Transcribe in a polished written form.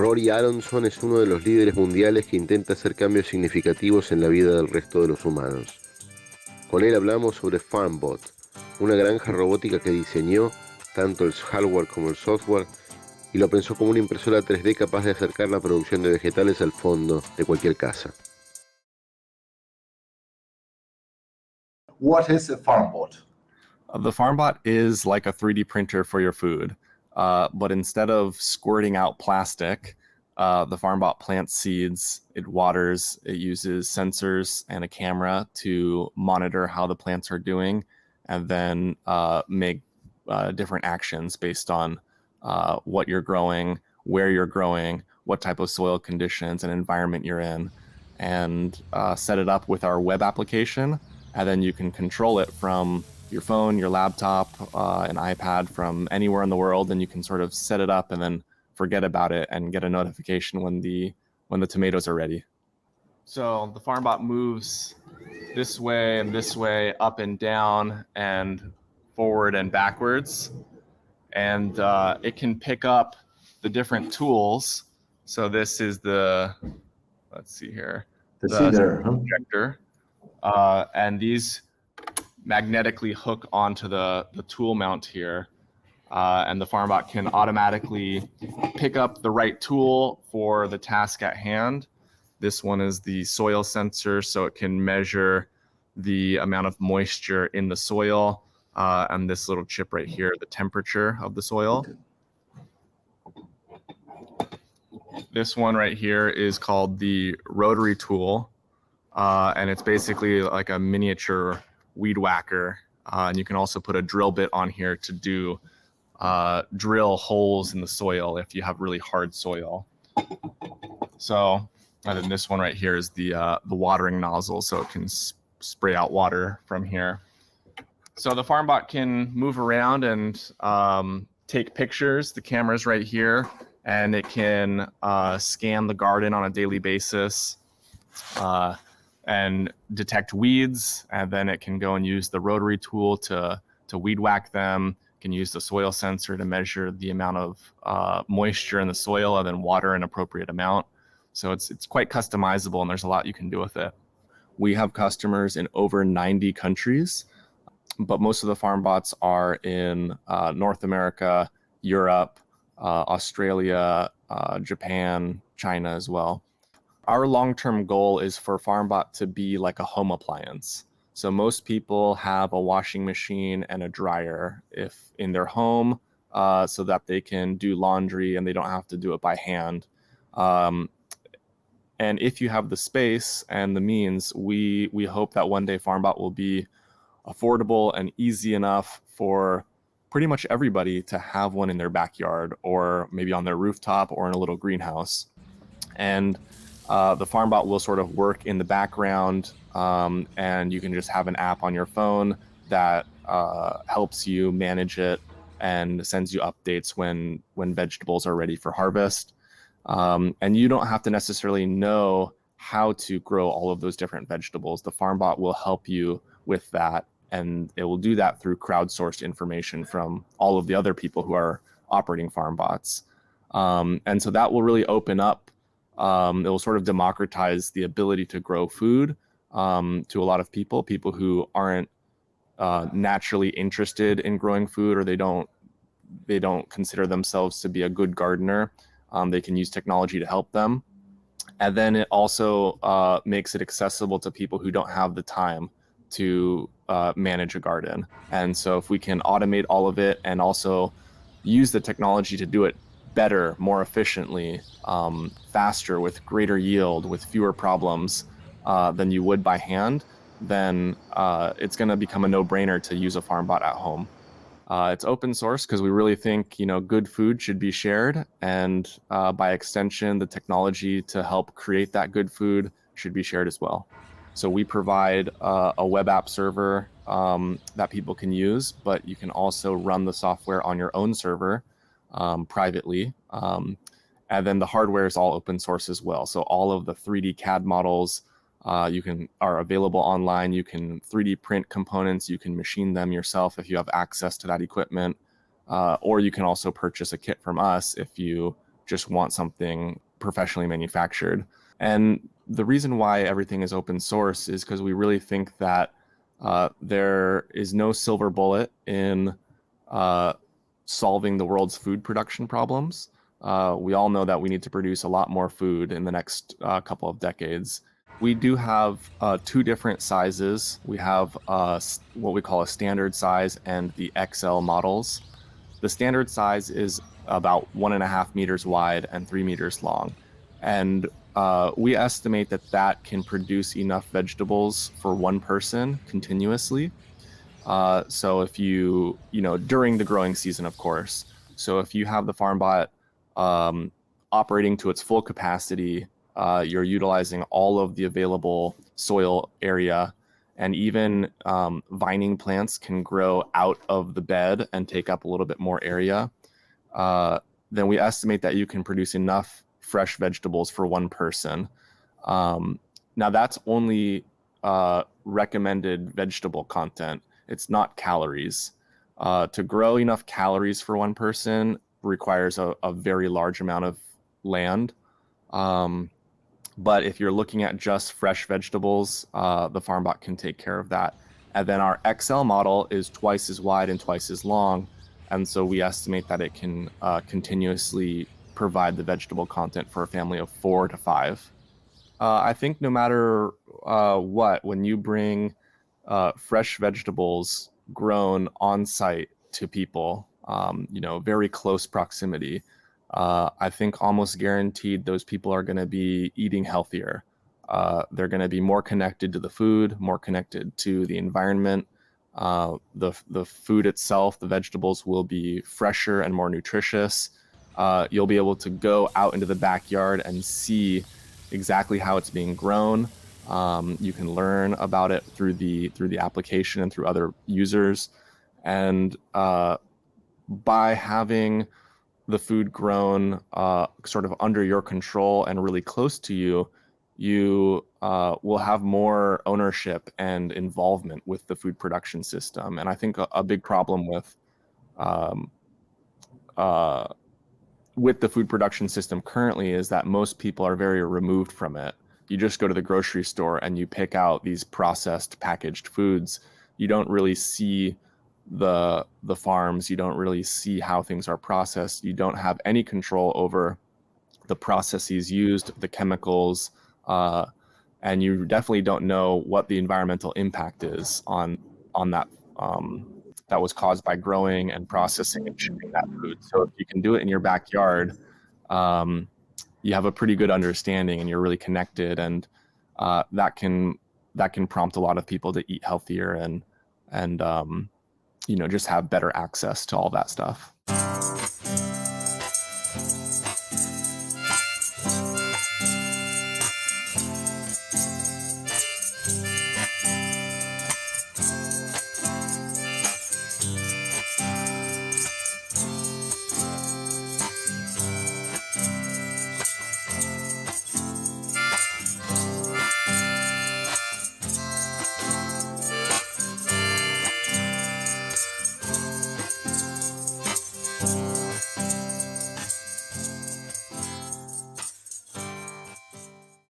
Rory Aronson es uno de los líderes mundiales que intenta hacer cambios significativos en la vida del resto de los humanos. Con él hablamos sobre FarmBot, una granja robótica que diseñó tanto el hardware como el software y lo pensó como una impresora 3D capaz de acercar la producción de vegetales al fondo de cualquier casa. What is a FarmBot? The FarmBot is like a 3D printer for your food, but instead of squirting out plastic, the FarmBot plants seeds, it waters, it uses sensors and a camera to monitor how the plants are doing, and then make different actions based on what you're growing, where you're growing, what type of soil conditions and environment you're in, and set it up with our web application, and then you can control it from your phone, your laptop, an iPad from anywhere in the world, and you can sort of set it up and then forget about it and get a notification when the tomatoes are ready. So the FarmBot moves this way, up and down, and forward and backwards, and it can pick up the different tools. So this is the, let's see here, The seeder, projector, and these magnetically hook onto the tool mount here, and the FarmBot can automatically pick up the right tool for the task at hand. This one is the soil sensor, so it can measure the amount of moisture in the soil, and this little chip right here, the temperature of the soil. This one right here is called the rotary tool, and it's basically like a miniature weed whacker, and you can also put a drill bit on here to do drill holes in the soil if you have really hard soil. So, and then this one right here is the watering nozzle, so it can spray out water from here. So the FarmBot can move around and take pictures. The camera's right here, and it can scan the garden on a daily basis and detect weeds, and then it can go and use the rotary tool to weed whack them. It can use the soil sensor to measure the amount of moisture in the soil and then water an appropriate amount. So it's quite customizable, and there's a lot you can do with it. We have customers in over 90 countries, but most of the FarmBots are in North America, Europe, Australia, Japan, China as well. Our long-term goal is for FarmBot to be like a home appliance. So most people have a washing machine and a dryer if in their home, so that they can do laundry and they don't have to do it by hand. And if you have the space and the means, we hope that one day FarmBot will be affordable and easy enough for pretty much everybody to have one in their backyard or maybe on their rooftop or in a little greenhouse. And the FarmBot will sort of work in the background, and you can just have an app on your phone that helps you manage it and sends you updates when vegetables are ready for harvest. And you don't have to necessarily know how to grow all of those different vegetables. The FarmBot will help you with that, and it will do that through crowdsourced information from all of the other people who are operating FarmBots. And so that will really open up, it will sort of democratize the ability to grow food to a lot of people who aren't naturally interested in growing food, or they don't consider themselves to be a good gardener. They can use technology to help them. And then it also makes it accessible to people who don't have the time to manage a garden. And so if we can automate all of it and also use the technology to do it better, more efficiently, faster, with greater yield, with fewer problems than you would by hand, then it's going to become a no-brainer to use a FarmBot at home. It's open source because we really think, good food should be shared, and by extension, the technology to help create that good food should be shared as well. So we provide a web app server that people can use, but you can also run the software on your own server privately. And then the hardware is all open source as well. So all of the 3D CAD models are available online. You can 3D print components. You can machine them yourself if you have access to that equipment. Or you can also purchase a kit from us if you just want something professionally manufactured. And the reason why everything is open source is because we really think that there is no silver bullet in solving the world's food production problems. We all know that we need to produce a lot more food in the next couple of decades. We do have two different sizes. We have what we call a standard size and the XL models. The standard size is about 1.5 meters wide and 3 meters long. And we estimate that that can produce enough vegetables for one person continuously. So if during the growing season, of course. So if you have the FarmBot operating to its full capacity, you're utilizing all of the available soil area, and even vining plants can grow out of the bed and take up a little bit more area. Then we estimate that you can produce enough fresh vegetables for one person. Now that's only recommended vegetable content. It's not calories. To grow enough calories for one person requires a very large amount of land. But if you're looking at just fresh vegetables, the FarmBot can take care of that. And then our XL model is twice as wide and twice as long. And so we estimate that it can continuously provide the vegetable content for a family of 4 to 5. I think no matter what, when you bring fresh vegetables grown on site to people, very close proximity, I think almost guaranteed those people are going to be eating healthier. They're going to be more connected to the food, more connected to the environment. The food itself, the vegetables will be fresher and more nutritious. You'll be able to go out into the backyard and see exactly how it's being grown. You can learn about it through the application and through other users. And by having the food grown sort of under your control and really close to you, you will have more ownership and involvement with the food production system. And I think a big problem with the food production system currently is that most people are very removed from it. You just go to the grocery store and you pick out these processed, packaged foods. You don't really see the farms. You don't really see how things are processed. You don't have any control over the processes used, the chemicals, and you definitely don't know what the environmental impact is on that that was caused by growing and processing and shipping that food. So if you can do it in your backyard, you have a pretty good understanding and you're really connected, and that can prompt a lot of people to eat healthier and just have better access to all that stuff.